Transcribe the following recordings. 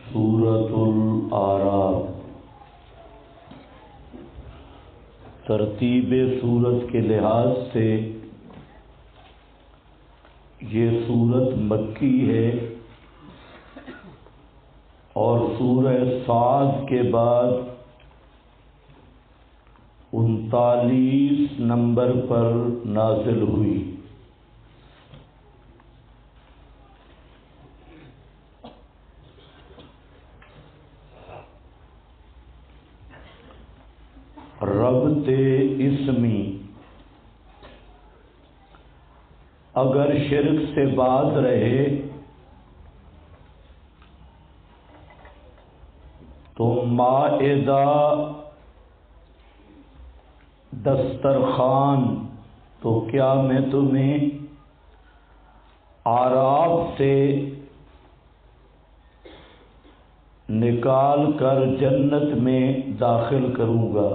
سورۃ الاعراف ترتیب سورت کے لحاظ سے یہ سورت مکی ہے اور سورہ صاد کے بعد 39 نمبر پر نازل ہوئی۔ ربط اسمی، اگر شرک سے باز رہے تو مائدہ دسترخوان تو کیا میں تمہیں اعراف سے نکال کر جنت میں داخل کروں گا۔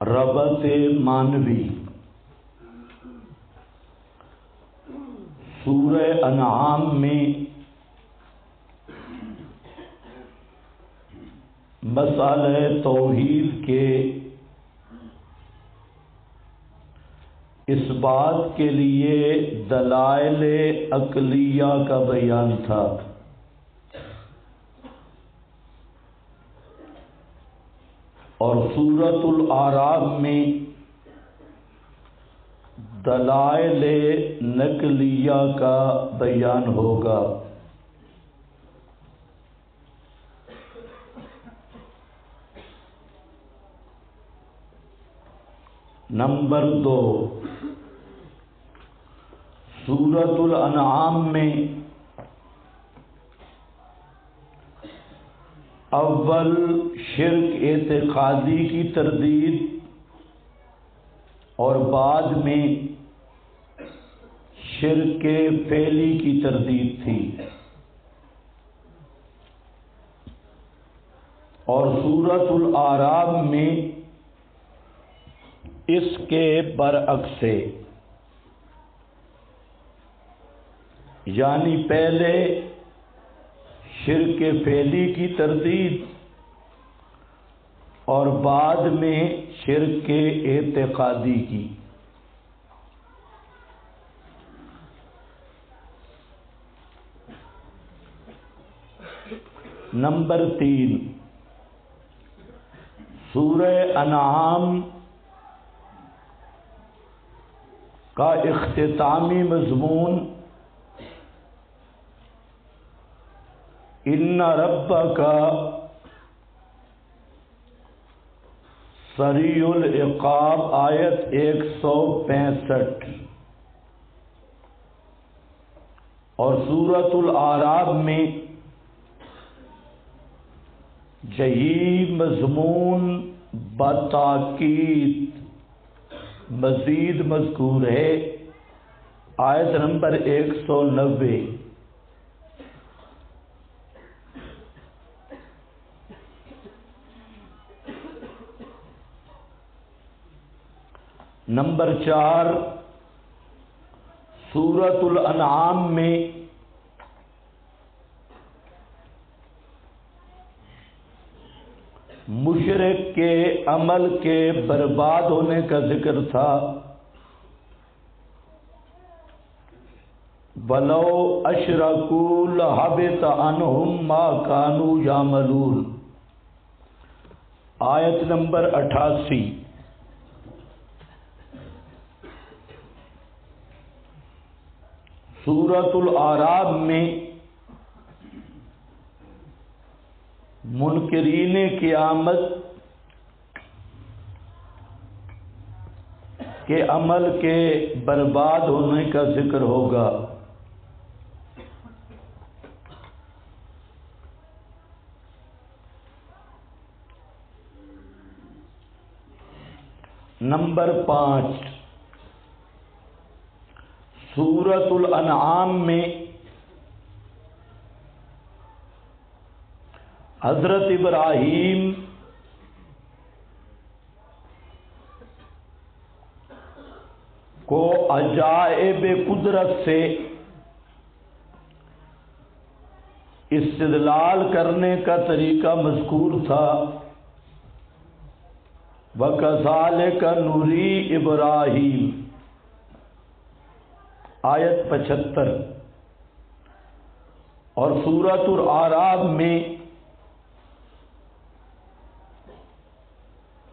ربط معنوی، سورہ انعام میں مسئلہ توحید کے اس بات کے لیے دلائل عقلیہ کا بیان تھا۔ اور سورۃ الاعراف میں دلائل نقلیہ کا بیان ہوگا۔ نمبر 2، سورۃ الانعام میں اول شرک اعتقادی کی تردید اور بعد میں شرک فعلی کی تردید تھی، اور سورۃ الاعراف میں اس کے برعکس ہے، یعنی پہلے شرک فعلی کی تردید اور بعد میں شرک اعتقادی کی۔ نمبر 3، سورہ انعام کا اختتامی مضمون ان ربک سریع العقاب آیت 165، اور سورۃ الاعراف میں یہی مضمون بتاکید مزید مذکور ہے، آیت نمبر 190۔ نمبر 4، سورۃ الانعام میں مشرک کے عمل کے برباد ہونے کا ذکر تھا۔ وَلَوْ أَشْرَكُوا لَحَبِطَ عَنْهُمْ مَا كَانُوا يَعْمَلُونَ، آیت نمبر 88۔ سورۃ الاعراف میں منکرین قیامت کے عمل کے برباد ہونے کا ذکر ہوگا۔ نمبر 5، سورۃ الانعام میں حضرت ابراہیم کو عجائب قدرت سے استدلال کرنے کا طریقہ مذکور تھا۔ وَكَذَلِكَ نُرِي ابراہیم، آیت 75۔ اور سورۃ الاعراف میں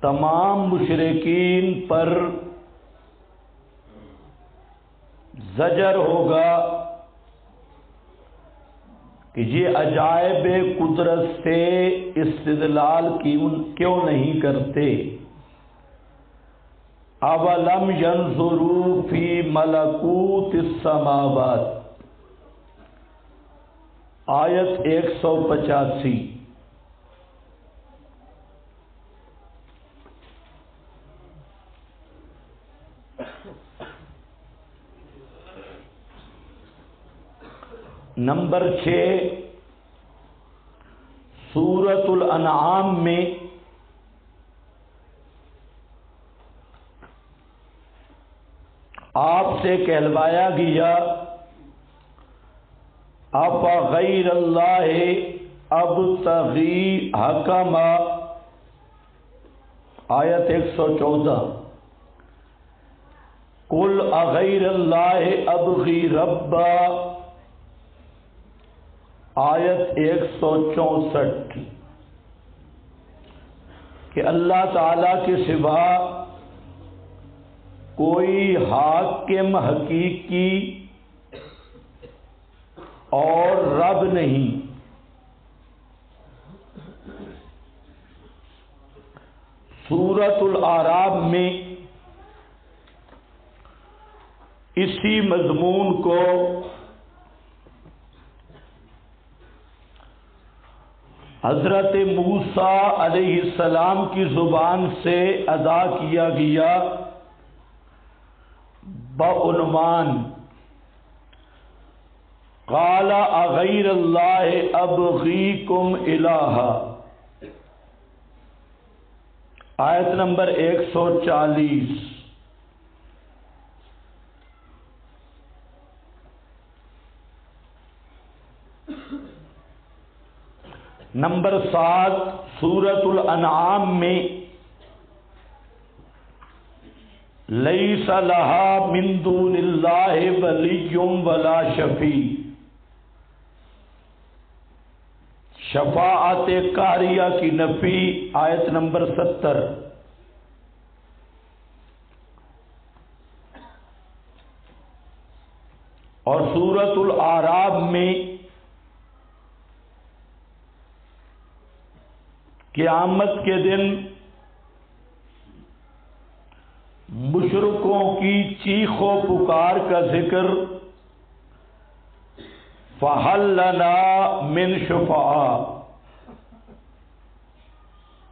تمام مشرکین پر زجر ہوگا کہ یہ عجائب قدرت سے استدلال کیوں نہیں کرتے۔ اولم ينظروا فی ملکوت السماوات، آیت 185۔ نمبر 6، سورۃ الانعام میں آپ سے کہلوایا گیا افغیر اللہ ابتغی حکما، آیت 114۔ قل اغیر اللہ ابغی ربا، آیت 164۔ کہ اللہ تعالی کے سوا کوئی حاکم حقیقی اور رب نہیں۔ سورۃ الاعراف میں اسی مضمون کو حضرت موسیٰ علیہ السلام کی زبان سے ادا کیا گیا بعنوان قال اغیر اللہ ابغیکم الہا، آیت نمبر 140۔ نمبر 7، سورۃ الانعام میں لیس لہا من دون اللہ ولی ولا شفیع، شفاعت قہریہ کی نفی، آیت نمبر 70۔ اور سورۃ الاعراف میں قیامت کے دن مشرکوں کی چیخ و پکار کا ذکر، فَهَلْ لَنَا مِن شُفَعَاء،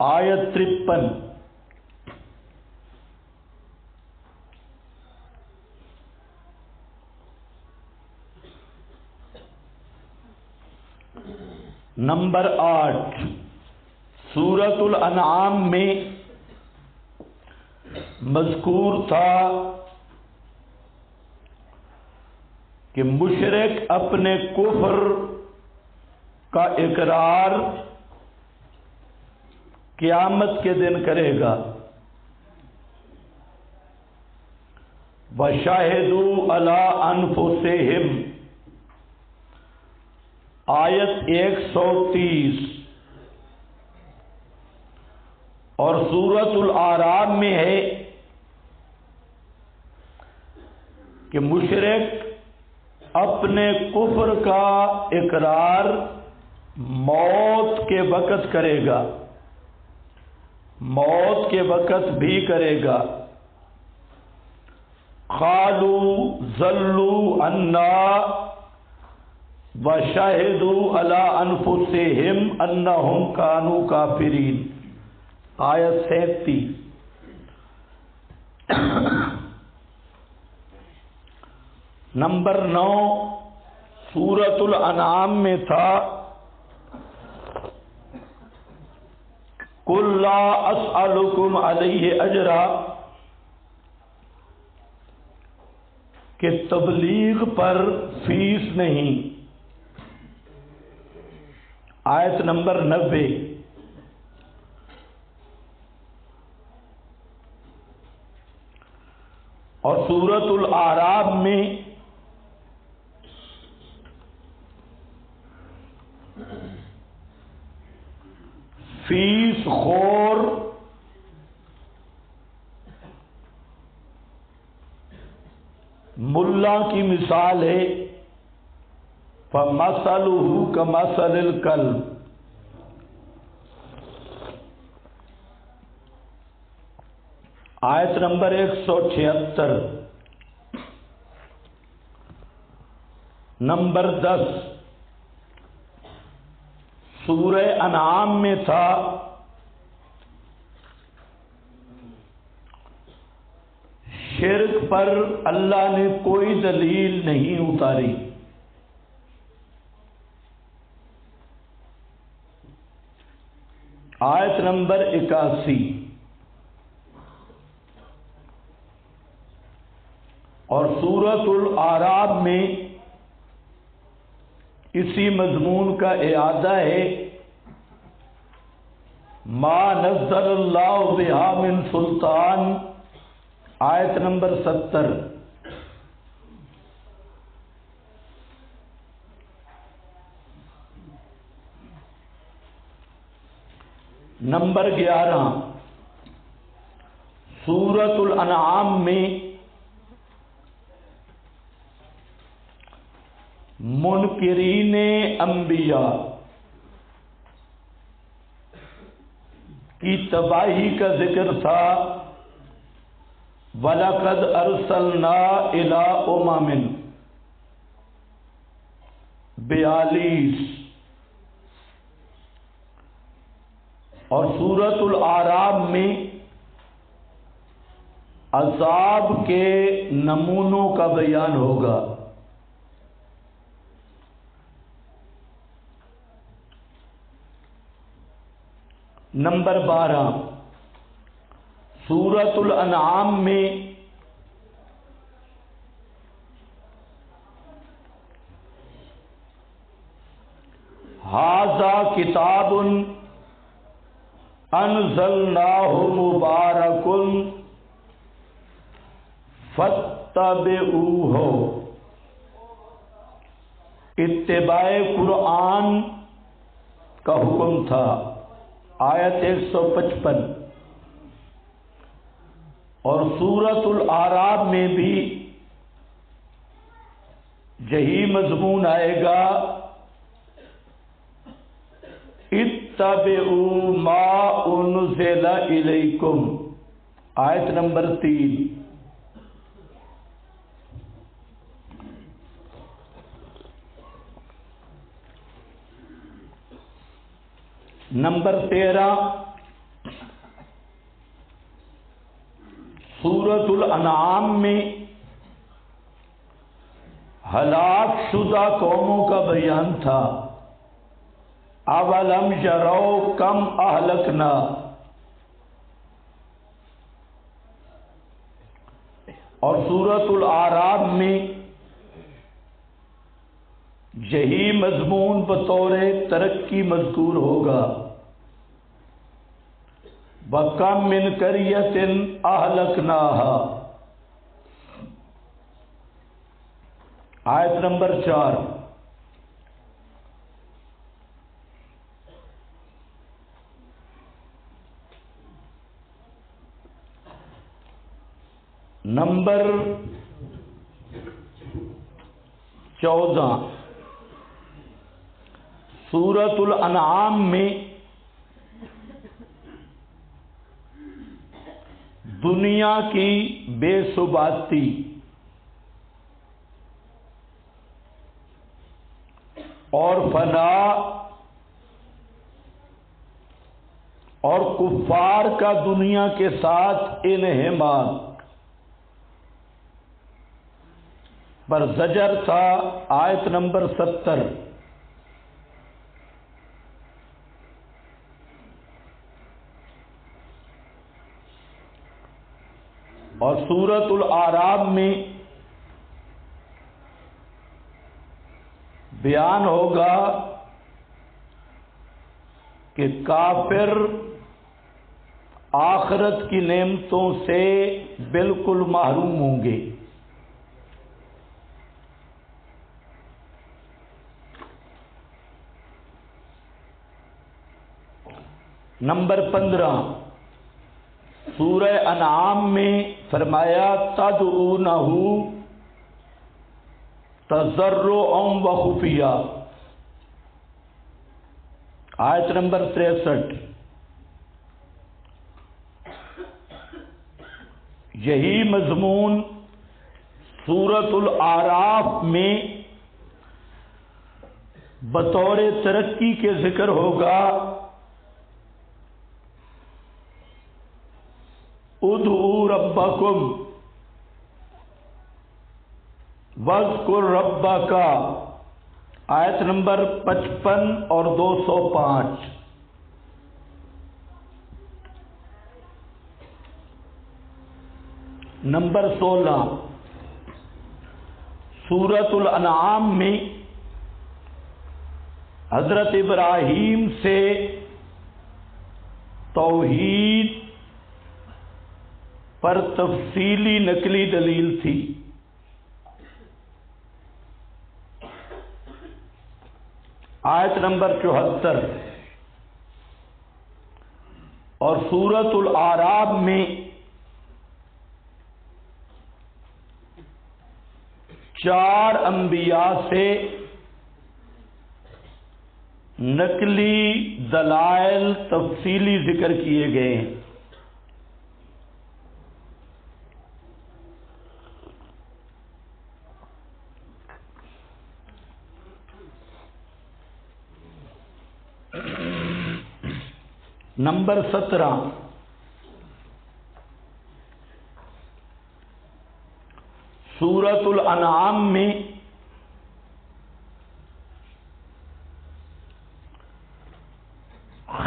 آیت 53۔ نمبر 8، سورۃ الانعام میں مذکور تھا کہ مشرک اپنے کفر کا اقرار قیامت کے دن کرے گا۔ وَشَهِدُوا عَلَىٰ أَنفُسِهِمْ، آیت 130۔ اور سورۃ الاعراف میں ہے کہ مشرک اپنے کفر کا اقرار موت کے وقت کرے گا، موت کے وقت بھی کرے گا۔ قالوا ضلوا عنا وشهدوا على انفسهم انهم كانوا كافرين، آیت 37۔ نمبر 9، سورۃ الانعام میں تھا قل لا اسألکم علیہ اجرا کہ تبلیغ پر فیس نہیں. آیت نمبر 90. اور سورۃ الاعراف میں فیس خور ملا کی مثال ہے. فَمَثَلُهُ كَمَثَلِ الْكَلْبِ. آیت نمبر 176. نمبر 10 سورہ انعام میں تھا شرک پر اللہ نے کوئی دلیل نہیں اتاری. آیت نمبر 81. اور سورۃ الاعراف میں اسی مضمون کا اعادہ ہے. ما نزل اللہ بہا من سلطان. آیت نمبر 70. نمبر 11 سورۃ الانعام میں منکرین انبیاء کی تباہی کا ذکر تھا. وَلَقَدْ أَرْسَلْنَا إِلَىٰ أُمَمٍ 42. اور سورۃ الاعراف میں عذاب کے نمونوں کا بیان ہوگا. نمبر 12 سورۃ الانعام میں ھذا کتاب انزلناہ مبارک فاتبعوہ. اتباع قرآن کا حکم تھا. آیت 155. اور سورۃ الاعراف میں بھی یہی مضمون آئے گا. اتبعوا ما انزل الیکم. آیت نمبر 3. نمبر 13 سورۃ الانعام میں ہلاک شدہ قوموں کا بیان تھا. اولم یروا کم اہلکنا. اور سورۃ الاعراف میں یہی مضمون بطور ترقی مذکور ہوگا. وَكَمْ مِنْ قَرْيَةٍ أَهْلَكْنَاهَا. آیت نمبر 4. نمبر 14 سورۃ الانعام میں دنیا کی بے ثباتی اور فنا اور کفار کا دنیا کے ساتھ انہماک پر زجر تھا. آیت نمبر 70. اور سورۃ الاعراف میں بیان ہوگا کہ کافر آخرت کی نعمتوں سے بالکل محروم ہوں گے۔ نمبر 15 سورہ انعام میں فرمایا تدعونہ تضرعا وخفیہ، آیت نمبر 63۔ یہی مضمون سورۃ الاعراف میں بطور ترقی کے ذکر ہوگا، ادعوا ربکم واذکر ربک، آیت نمبر 55 اور 205۔ نمبر 16 سورۃ الانعام میں حضرت ابراہیم سے توحید پر تفصیلی نقلی دلیل تھی۔ آیت نمبر 74 اور سورۃ الاعراف میں 4 انبیاء سے نقلی دلائل تفصیلی ذکر کیے گئے ہیں۔ نمبر 17 سورۃ الانعام میں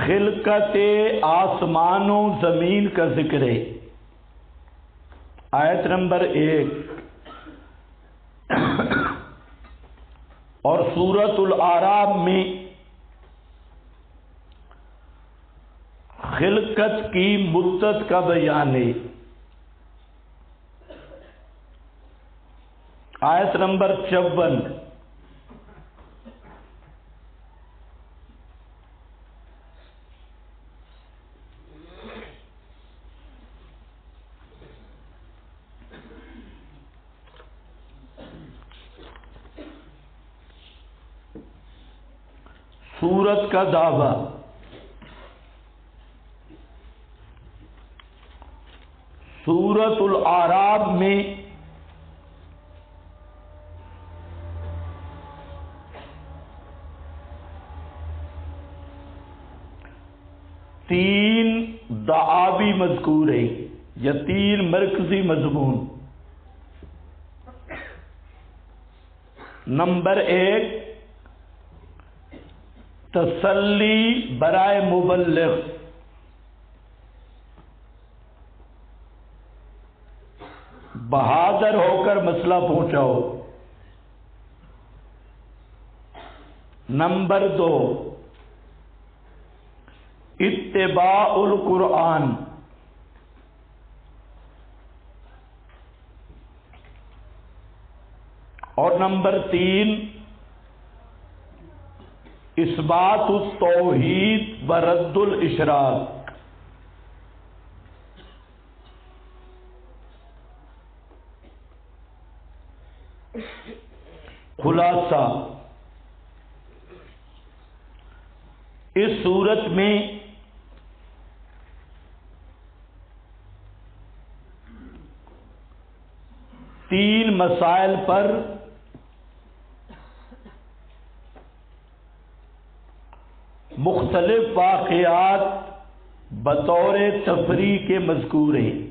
خلقت آسمان و زمین کا ذکر ہے، آیت نمبر 1۔ اور سورۃ الاعراف میں خلقت کی مدت کا بیان ہے، آیت نمبر 54۔ سورت کا دعویٰ، سورۃ الاعراف میں تین دعاوی مذکور ہیں یا 3 مرکزی مضمون۔ نمبر 1 تسلی برائے مبلغ، بہادر ہو کر مسئلہ پہنچاؤ۔ نمبر 2 اتباع القرآن، اور نمبر 3 اثبات التوحید و رد الاشراک۔ خلاصہ، اس صورت میں تین مسائل پر مختلف واقعات بطور تفریح کے مذکور ہیں۔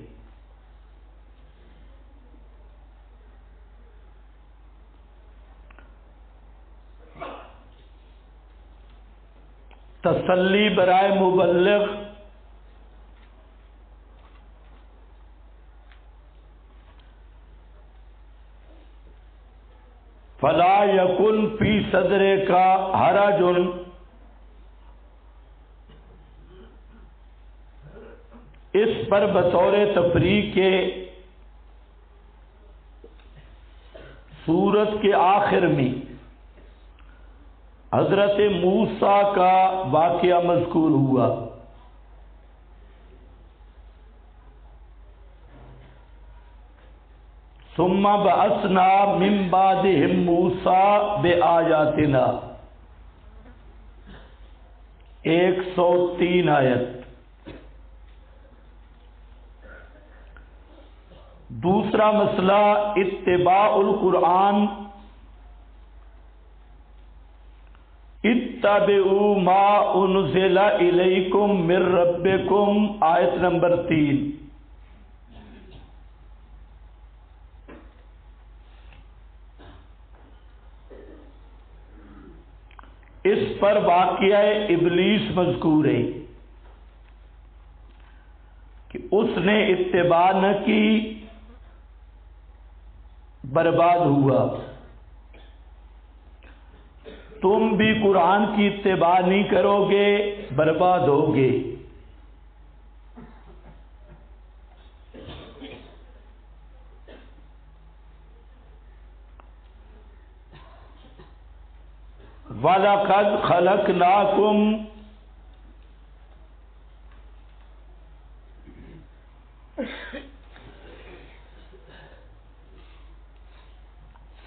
تسلی برائے مبلغ، فلا یکن فی صدر کا حرج، اس پر بطور تفریح کے سورت کے آخر میں حضرت موسیٰ کا واقعہ مذکور ہوا۔ ثم بعثنا من بعدهم موسیٰ بآیاتنا، 103 آیت۔ دوسرا مسئلہ اتباع القرآن، اتبعوا ما انزل الیکم من ربکم، آیت نمبر 3۔ اس پر واقعہ ابلیس مذکور ہے کہ اس نے اتباع نہ کی، برباد ہوا۔ تم بھی قرآن کی اتباع نہیں کرو گے، برباد ہوگے۔ وَلَقَدْ خَلَقْنَاكُمْ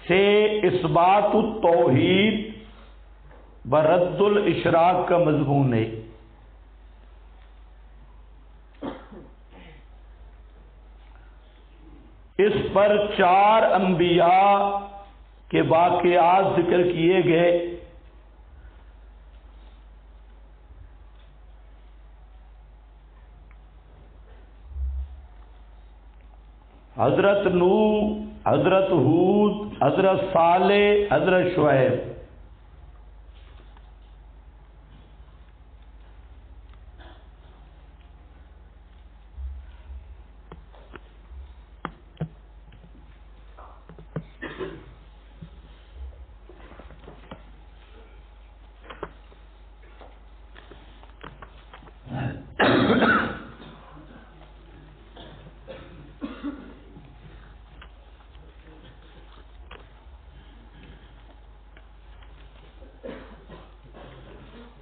سے اثبات التوحید و رد الاشراک کا مضمون ہے۔ اس پر 4 انبیاء کے واقعات ذکر کیے گئے۔ حضرت نوح، حضرت ہود، حضرت صالح، حضرت شعیب۔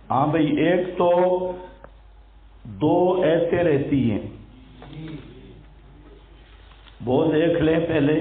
ہاں بھئی، ایک تو 2 ایسے رہتی ہیں، وہ دیکھ لیں پہلے۔